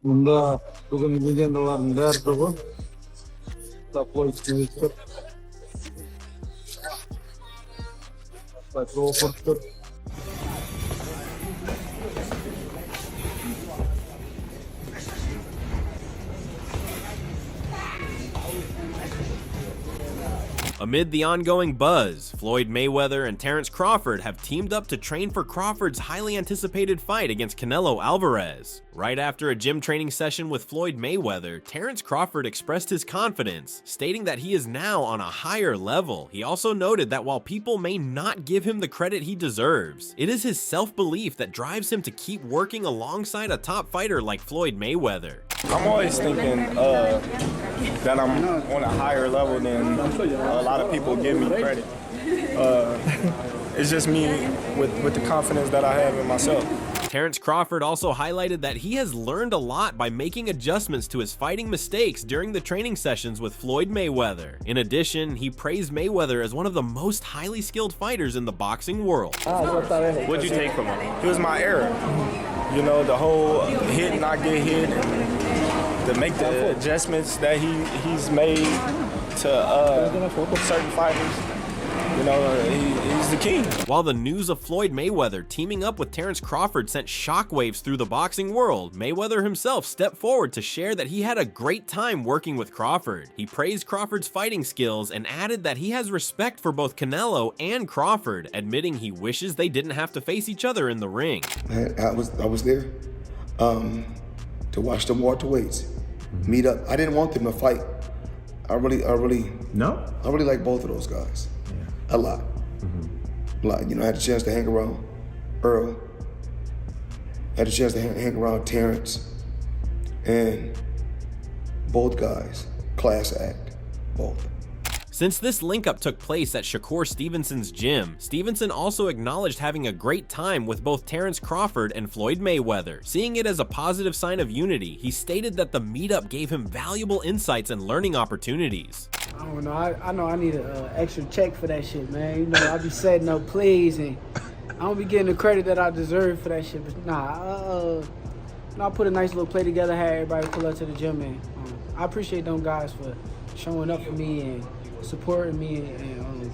Bunda bugün legendaların biri Floyd Mayweather, Crawford. Amid the ongoing buzz, Floyd Mayweather and Terence Crawford have teamed up to train for Crawford's highly anticipated fight against Canelo Alvarez. Right after a gym training session with Floyd Mayweather, Terence Crawford expressed his confidence, stating that he is now on a higher level. He also noted that while people may not give him the credit he deserves, it is his self-belief that drives him to keep working alongside a top fighter like Floyd Mayweather. I'm always thinking that I'm on a higher level than a lot of people give me credit. It's just me with the confidence that I have in myself. Terence Crawford also highlighted that he has learned a lot by making adjustments to his fighting mistakes during the training sessions with Floyd Mayweather. In addition, he praised Mayweather as one of the most highly skilled fighters in the boxing world. What'd you take from him? He was my era. You know, the whole hit, not get hit, and to make the adjustments that he's made to certain fighters. You know, he's the king. While the news of Floyd Mayweather teaming up with Terence Crawford sent shockwaves through the boxing world, Mayweather himself stepped forward to share that he had a great time working with Crawford. He praised Crawford's fighting skills and added that he has respect for both Canelo and Crawford, admitting he wishes they didn't have to face each other in the ring. I was there to watch them welterweights meet up. I didn't want them to fight. I really like both of those guys. A lot. A lot. You know, I had a chance to hang around Earl. Had a chance to hang around Terence. And both guys, class act, both. Since this link-up took place at Shakur Stevenson's gym, Stevenson also acknowledged having a great time with both Terence Crawford and Floyd Mayweather. Seeing it as a positive sign of unity, he stated that the meetup gave him valuable insights and learning opportunities. I don't know. I know I need an extra check for that shit, man. You know, I be setting up plays and I don't be getting the credit that I deserve for that shit. But nah, I put a nice little play together, had everybody pull up to the gym, and I appreciate them guys for showing up for me and supporting me, and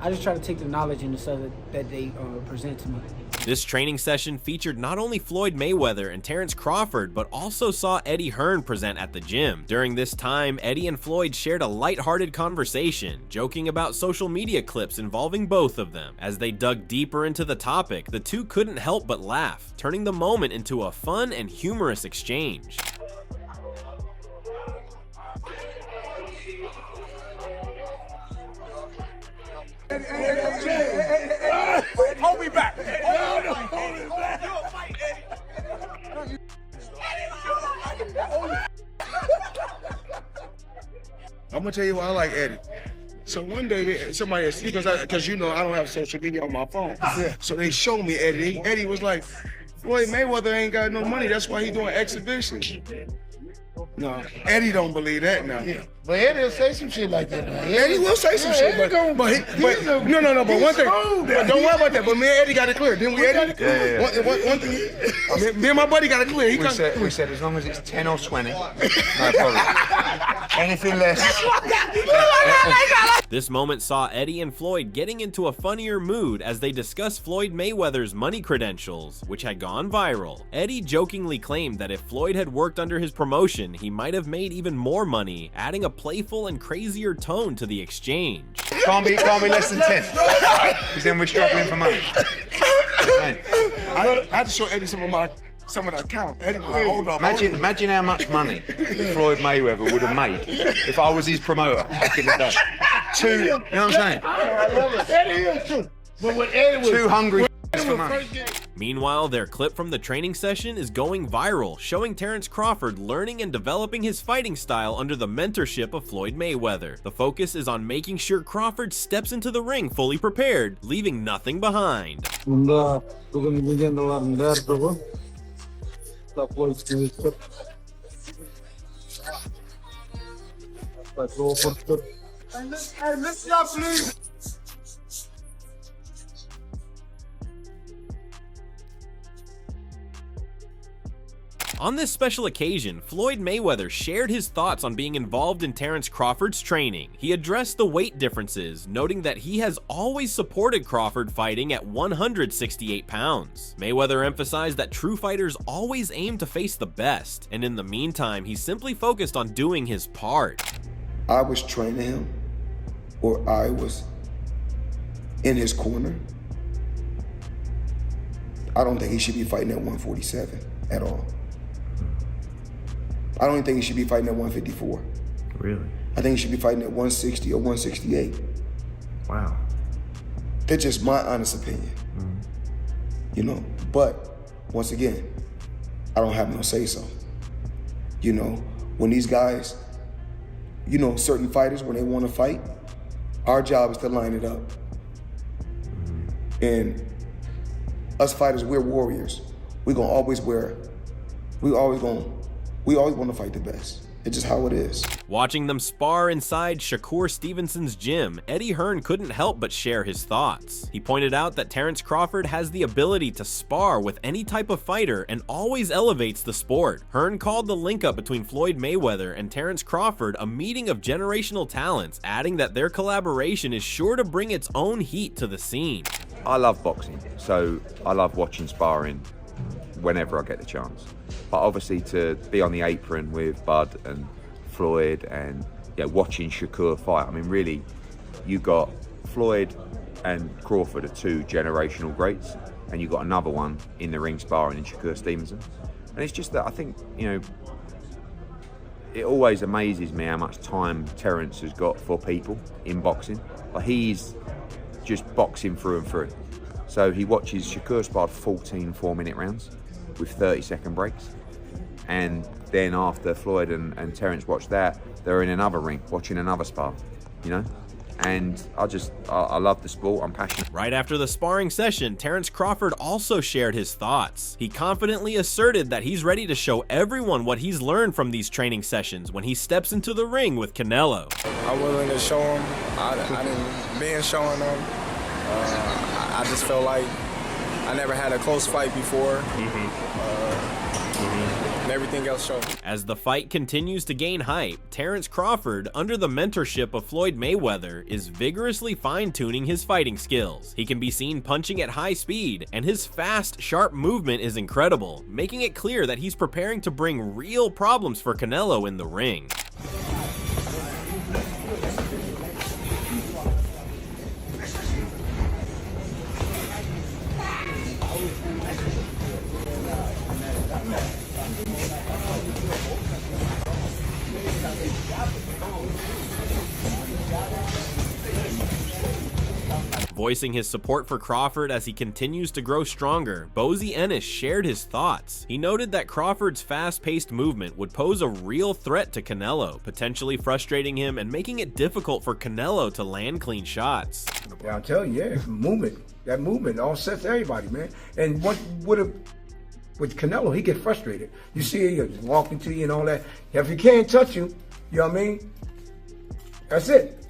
I just try to take the knowledge and the stuff that they present to me. This training session featured not only Floyd Mayweather and Terence Crawford, but also saw Eddie Hearn present at the gym. During this time, Eddie and Floyd shared a lighthearted conversation, joking about social media clips involving both of them. As they dug deeper into the topic, the two couldn't help but laugh, turning the moment into a fun and humorous exchange. Hold me back. I'm gonna tell you why I like Eddie. So one day, somebody, because you know I don't have social media on my phone. So they showed me Eddie. Eddie was like, Floyd Mayweather ain't got no money. That's why he doing exhibitions. No, Eddie don't believe that now. Yeah. But Eddie will say some shit like that, man. Eddie will say some shit, but no, one thing, but don't worry about that. But me and Eddie got it clear, didn't we, Eddie? Yeah. One thing, me and my buddy got it clear. We said as long as it's 10 or 20, no problem. Anything less. This moment saw Eddie and Floyd getting into a funnier mood as they discussed Floyd Mayweather's money credentials, which had gone viral. Eddie jokingly claimed that if Floyd had worked under his promotion, he might have made even more money, adding a playful and crazier tone to the exchange. Can't be less than 10. Because then we're struggling for money. Right. I had to show Eddie some of the account. Eddie, hold on. Imagine how much money Floyd Mayweather would have made if I was his promoter back in the day. You know what I'm saying? I love it. Eddie is too. But what Eddie was... Too hungry for money. Meanwhile, their clip from the training session is going viral, showing Terence Crawford learning and developing his fighting style under the mentorship of Floyd Mayweather. The focus is on making sure Crawford steps into the ring fully prepared, leaving nothing behind. Bunda bugün legendaların biri Floyd Mayweather, Crawford. Hey, listen y'all, please. On this special occasion, Floyd Mayweather shared his thoughts on being involved in Terence Crawford's training. He addressed the weight differences, noting that he has always supported Crawford fighting at 168 pounds. Mayweather emphasized that true fighters always aim to face the best, and in the meantime, he simply focused on doing his part. I was training him, or I was in his corner, I don't think he should be fighting at 147 at all. I don't even think he should be fighting at 154. Really? I think he should be fighting at 160 or 168. Wow. That's just my honest opinion. You know, but once again, I don't have no say-so. You know, when these guys, you know, certain fighters, when they want to fight, our job is to line it up. And us fighters, we're warriors. We always want to fight the best. It's just how it is. Watching them spar inside Shakur Stevenson's gym, Eddie Hearn couldn't help but share his thoughts. He pointed out that Terence Crawford has the ability to spar with any type of fighter and always elevates the sport. Hearn called the link-up between Floyd Mayweather and Terence Crawford a meeting of generational talents, adding that their collaboration is sure to bring its own heat to the scene. I love boxing, so I love watching sparring whenever I get the chance. But obviously to be on the apron with Bud and Floyd and watching Shakur fight, I mean really, you got Floyd and Crawford are two generational greats, and you got another one in the ring sparring in Shakur Stevenson. And it's just that I think, you know, it always amazes me how much time Terence has got for people in boxing. Like he's just boxing through and through. So he watches Shakur spar 14 4-minute rounds with 30-second breaks. And then after Floyd and Terence watch that, they're in another ring watching another spar, you know? And I love the sport, I'm passionate. Right after the sparring session, Terence Crawford also shared his thoughts. He confidently asserted that he's ready to show everyone what he's learned from these training sessions when he steps into the ring with Canelo. I'm willing to show him. I didn't been showing them. I just felt like I never had a close fight before. And everything else showed. As the fight continues to gain hype, Terence Crawford, under the mentorship of Floyd Mayweather, is vigorously fine-tuning his fighting skills. He can be seen punching at high speed, and his fast, sharp movement is incredible, making it clear that he's preparing to bring real problems for Canelo in the ring. Voicing his support for Crawford as he continues to grow stronger, Bozy Ennis shared his thoughts. He noted that Crawford's fast-paced movement would pose a real threat to Canelo, potentially frustrating him and making it difficult for Canelo to land clean shots. Yeah, I'll tell you, movement. That movement all sets everybody, man. And with Canelo, he get frustrated. You see, he's walking to you and all that. If he can't touch you, you know what I mean? That's it.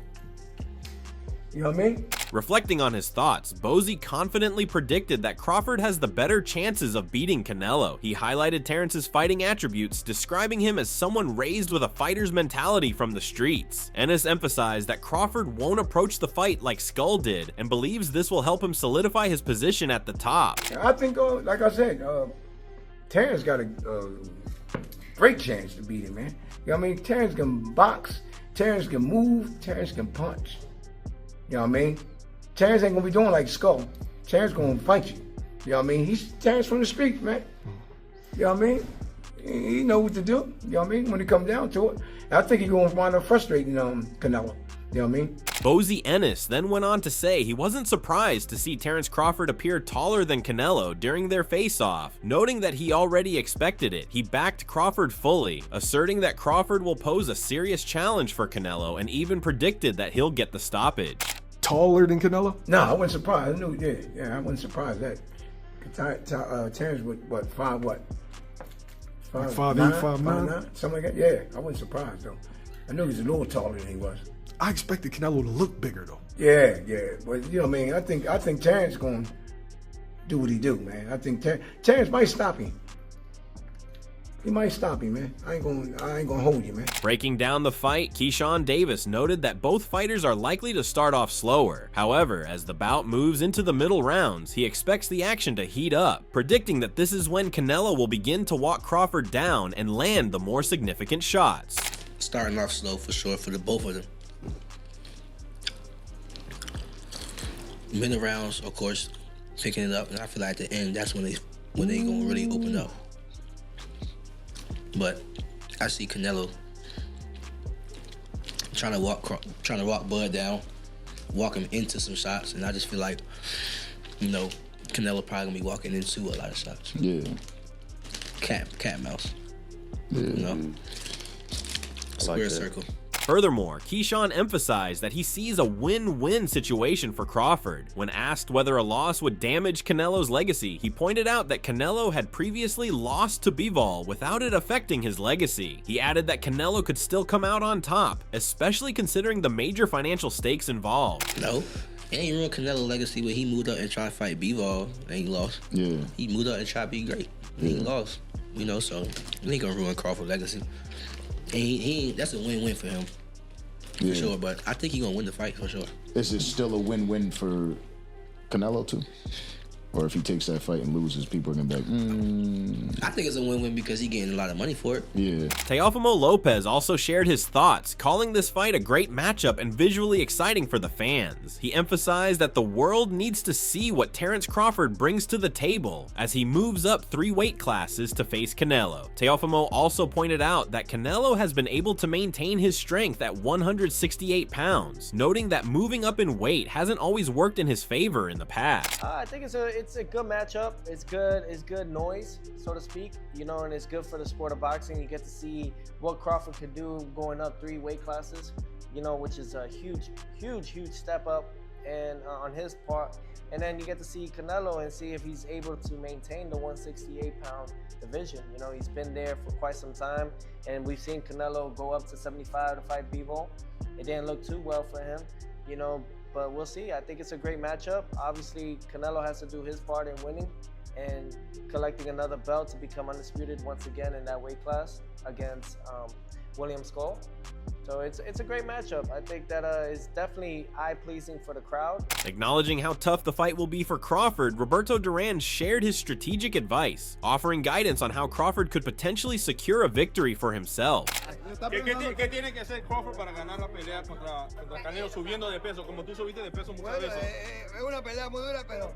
You know what I mean? Reflecting on his thoughts, Bozy confidently predicted that Crawford has the better chances of beating Canelo. He highlighted Terence's fighting attributes, describing him as someone raised with a fighter's mentality from the streets. Ennis emphasized that Crawford won't approach the fight like Skull did, and believes this will help him solidify his position at the top. I think, like I said, Terence got a great chance to beat him, man. You know what I mean? Terence can box, Terence can move, Terence can punch. You know what I mean? Terence ain't gonna be doing like Skull. Terence gonna fight you. You know what I mean? He's Terence from the street, man. You know what I mean? He know what to do. You know what I mean? When it comes down to it. I think he's gonna wind up frustrating Canelo. You know what I mean? Bozy Ennis then went on to say he wasn't surprised to see Terence Crawford appear taller than Canelo during their face-off, noting that he already expected it. He backed Crawford fully, asserting that Crawford will pose a serious challenge for Canelo and even predicted that he'll get the stoppage. Taller than Canelo? No, I wasn't surprised. I knew, I wasn't surprised that. Terence was what? 5'9", something like that. Yeah, I wasn't surprised though. I knew he was a little taller than he was. I expected Canelo to look bigger though. Yeah, but you know what I mean. I think Terence gonna do what he do, man. I think Terence might stop him. he might stop him, man. I ain't gonna hold you, man. Breaking down the fight, Keyshawn Davis noted that both fighters are likely to start off slower. However, as the bout moves into the middle rounds, he expects the action to heat up, predicting that this is when Canelo will begin to walk Crawford down and land the more significant shots. Starting off slow for sure for the both of them. Middle rounds, of course, picking it up, and I feel like at the end, that's when they gonna really open up. But I see Canelo trying to walk Bud down, walk him into some shots, and I just feel like, you know, Canelo probably gonna be walking into a lot of shots. Yeah. Cat mouse. Yeah. You know? Square circle. Furthermore, Keyshawn emphasized that he sees a win-win situation for Crawford. When asked whether a loss would damage Canelo's legacy, he pointed out that Canelo had previously lost to Bivol without it affecting his legacy. He added that Canelo could still come out on top, especially considering the major financial stakes involved. No, it ain't ruined Canelo's legacy when he moved up and tried to fight Bivol and he lost. Yeah. He moved up and tried to be great and he lost. You know, so it ain't gonna ruin Crawford's legacy. And that's a win-win for him, for sure. But I think he's gonna win the fight for sure. Is it still a win-win for Canelo too? Or if he takes that fight and loses, people are gonna be like, I think it's a win-win because he's getting a lot of money for it. Yeah. Teofimo Lopez also shared his thoughts, calling this fight a great matchup and visually exciting for the fans. He emphasized that the world needs to see what Terence Crawford brings to the table as he moves up 3 weight classes to face Canelo. Teofimo also pointed out that Canelo has been able to maintain his strength at 168 pounds, noting that moving up in weight hasn't always worked in his favor in the past. I think it's a good matchup. It's good noise, so to speak, you know, and it's good for the sport of boxing. You get to see what Crawford could do going up 3 weight classes, you know, which is a huge step up and on his part. And then you get to see Canelo and see if he's able to maintain the 168-pound division. You know, he's been there for quite some time, and we've seen Canelo go up to 75 to fight Bivol. It didn't look too well for him, you know, but we'll see. I think it's a great matchup. Obviously, Canelo has to do his part in winning and collecting another belt to become undisputed once again in that weight class against William Skull. So it's a great matchup. I think that is definitely eye-pleasing for the crowd. Acknowledging how tough the fight will be for Crawford, Roberto Duran shared his strategic advice, offering guidance on how Crawford could potentially secure a victory for himself. ¿Qué tiene que hacer Crawford para ganar la pelea contra Canelo subiendo de peso, como tú subiste de peso muchas veces? Es una pelea muy dura, pero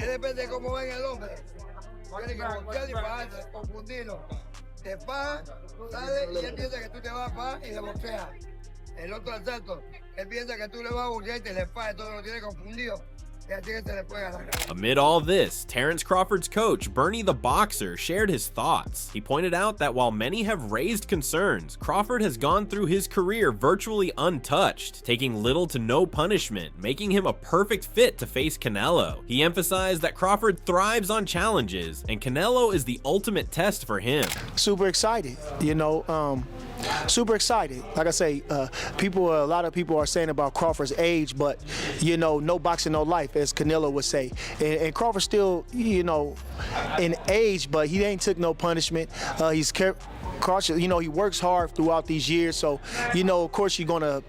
depende de cómo venga el hombre. Tiene que voltear y bajarse, confundirlo. Te paga, sale y él piensa que tú te vas a pagar y le boxea. El otro asalto, él piensa que tú le vas a boxear y te le paga, todo lo tiene confundido. Amid all this, Terence Crawford's coach, Bernie the Boxer, shared his thoughts. He pointed out that while many have raised concerns, Crawford has gone through his career virtually untouched, taking little to no punishment, making him a perfect fit to face Canelo. He emphasized that Crawford thrives on challenges, and Canelo is the ultimate test for him. Super excited, you know, super excited. Like I say, a lot of people are saying about Crawford's age, but, you know, no boxing, no life, as Canelo would say. And Crawford still, you know, in age, but he ain't took no punishment. He's cautious, you know, he works hard throughout these years, so, you know, of course you're gonna,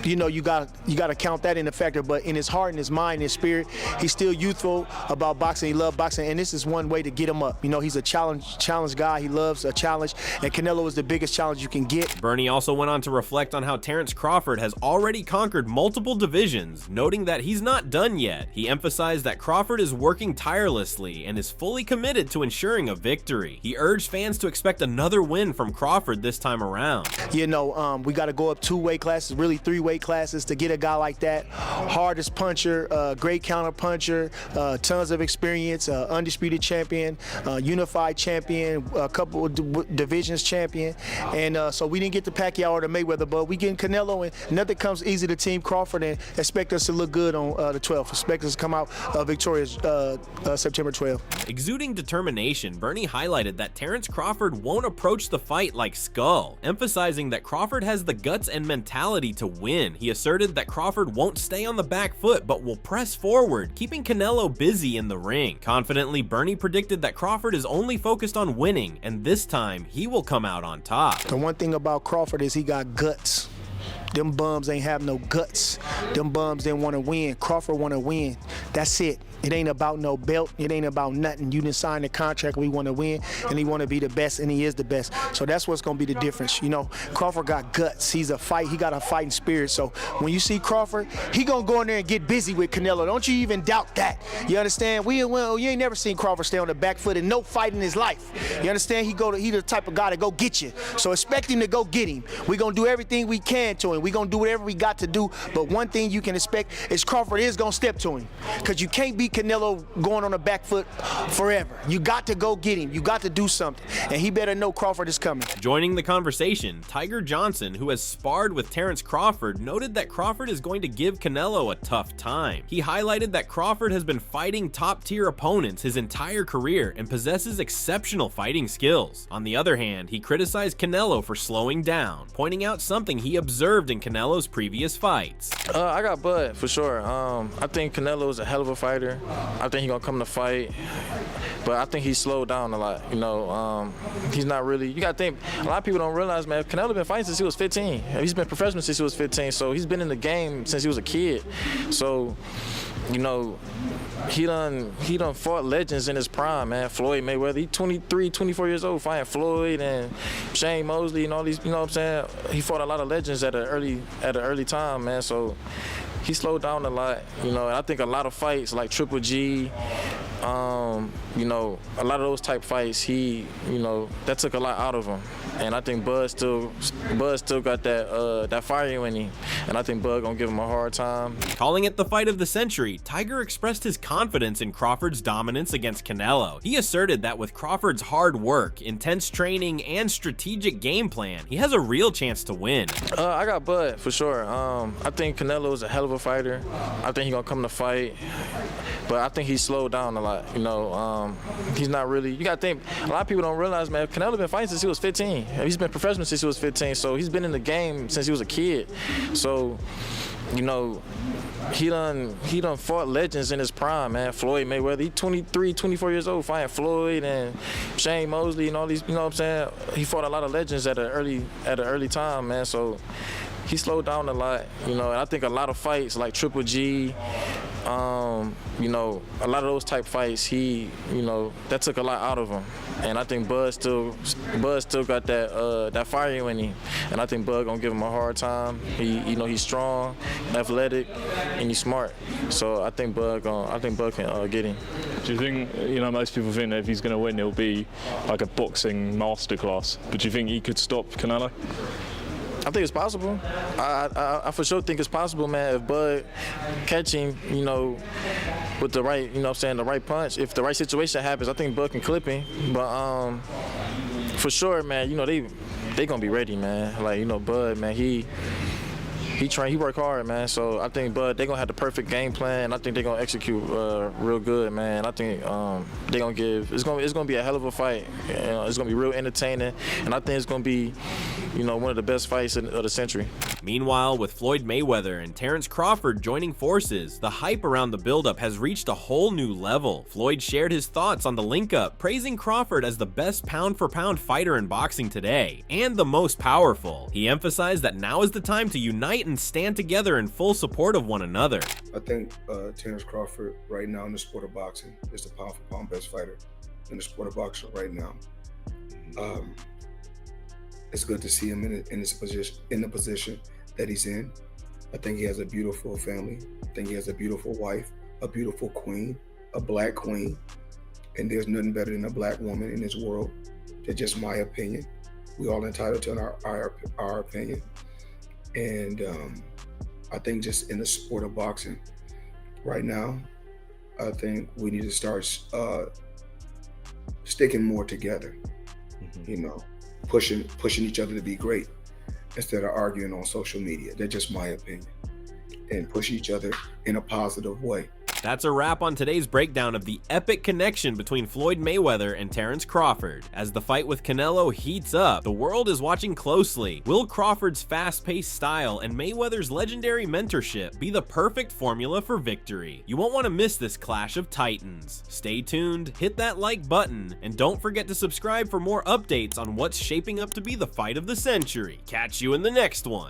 you know, you gotta count that in a factor, but in his heart and his mind and his spirit, he's still youthful about boxing. He loves boxing, and this is one way to get him up. You know, he's a challenge guy. He loves a challenge, and Canelo is the biggest challenge you can get. Bernie also went on to reflect on how Terence Crawford has already conquered multiple divisions, noting that he's not done yet. He emphasized that Crawford is working tirelessly and is fully committed to ensuring a victory. He urged fans to expect another win from Crawford this time around. You know, we got to go up 2 weight classes, really 3 weight classes to get a guy like that. Hardest puncher, great counter puncher, tons of experience, undisputed champion, unified champion, a couple of divisions champion. And so we didn't get the Pacquiao or the Mayweather, but we getting Canelo, and nothing comes easy to Team Crawford, and expect us to look good on the 12th. Expect us to come out victorious September 12th. Exuding determination, Bernie highlighted that Terence Crawford won't approach approached the fight like Skull, emphasizing that Crawford has the guts and mentality to win. He asserted that Crawford won't stay on the back foot but will press forward, keeping Canelo busy in the ring. Confidently, Bernie predicted that Crawford is only focused on winning, and this time he will come out on top. The one thing about Crawford is he got guts. Them bums ain't have no guts. Them bums didn't want to win. Crawford want to win. That's it. It ain't about no belt. It ain't about nothing. You didn't sign the contract. We want to win, and he want to be the best, and he is the best. So that's what's going to be the difference. You know, Crawford got guts. He got a fighting spirit. So when you see Crawford, he going to go in there and get busy with Canelo. Don't you even doubt that. You understand? You ain't never seen Crawford stay on the back foot in no fight in his life. You understand? He the type of guy to go get you. So expect him to go get him. We going to do everything we can to him. We going to do whatever we got to do. But one thing you can expect is Crawford is going to step to him, because you can't beat Canelo going on the back foot forever. You got to go get him. You got to do something. And he better know Crawford is coming. Joining the conversation, Tiger Johnson, who has sparred with Terence Crawford, noted that Crawford is going to give Canelo a tough time. He highlighted that Crawford has been fighting top-tier opponents his entire career and possesses exceptional fighting skills. On the other hand, he criticized Canelo for slowing down, pointing out something he observed in Canelo's previous fights. I got Bud for sure. I think Canelo is a hell of a fighter. I think he's gonna come to fight, but I think he slowed down a lot. You know, he's not really. You gotta think. A lot of people don't realize, man. Canelo been fighting since he was 15. He's been professional since he was 15. So he's been in the game since he was a kid. So, you know, he done fought legends in his prime, man. Floyd Mayweather, he 23, 24 years old, fighting Floyd and Shane Mosley and all these, you know what I'm saying? He fought a lot of legends at an early time, man. So he slowed down a lot, you know. And I think a lot of fights like Triple G, you know, a lot of those type fights, you know, that took a lot out of him. And I think Bud still got that fire in him. And I think Bud gonna give him a hard time. Calling it the fight of the century, Tiger expressed his confidence in Crawford's dominance against Canelo. He asserted that with Crawford's hard work, intense training, and strategic game plan, he has a real chance to win. I got Bud for sure. I think Canelo is a hell of a fighter. I think he's gonna come to fight, but I think he slowed down a lot. You know, he's not really. You gotta think. A lot of people don't realize, man. Canelo been fighting since he was 15. He's been professional since he was 15. So he's been in the game since he was a kid. So, you know, he done fought legends in his prime, man. Floyd Mayweather, he 23, 24 years old, fighting Floyd and Shane Mosley and all these, you know what I'm saying? He fought a lot of legends at an early time, man. So he slowed down a lot, you know. And I think a lot of fights like Triple G, you know, a lot of those type fights, you know, that took a lot out of him. And I think Bud still got that fire in him. And I think Bud gonna give him a hard time. You know, he's strong, athletic, and he's smart. So I think Bud can get him. Do you think, you know, most people think that if he's gonna win, it'll be like a boxing masterclass. But do you think he could stop Canelo? I think it's possible. I for sure think it's possible, man. If Bud catch him, you know, with the right, you know what I'm saying, the right punch, if the right situation happens, I think Bud can clip him. But for sure, man, you know, they gonna be ready, man. Like, you know, Bud, man, he work hard, man. So I think Bud, they gonna have the perfect game plan. I think they gonna execute real good, man. I think they gonna give. It's gonna be a hell of a fight. You know, it's gonna be real entertaining, and I think it's gonna be, you know, one of the best fights of the century. Meanwhile, with Floyd Mayweather and Terence Crawford joining forces, the hype around the buildup has reached a whole new level. Floyd shared his thoughts on the link-up, praising Crawford as the best pound-for-pound fighter in boxing today, and the most powerful. He emphasized that now is the time to unite and stand together in full support of one another. I think Terence Crawford right now in the sport of boxing is the pound-for-pound best fighter in the sport of boxing right now. It's good to see him in the position that he's in. I think he has a beautiful family. I think he has a beautiful wife, a beautiful queen, a black queen. And there's nothing better than a black woman in this world. That's just my opinion. We all entitled to our opinion. And I think just in the sport of boxing right now, I think we need to start sticking more together. You know, pushing each other to be great instead of arguing on social media. That's just my opinion. And push each other in a positive way. That's a wrap on today's breakdown of the epic connection between Floyd Mayweather and Terence Crawford. As the fight with Canelo heats up, the world is watching closely. Will Crawford's fast-paced style and Mayweather's legendary mentorship be the perfect formula for victory? You won't want to miss this clash of titans. Stay tuned, hit that like button, and don't forget to subscribe for more updates on what's shaping up to be the fight of the century. Catch you in the next one.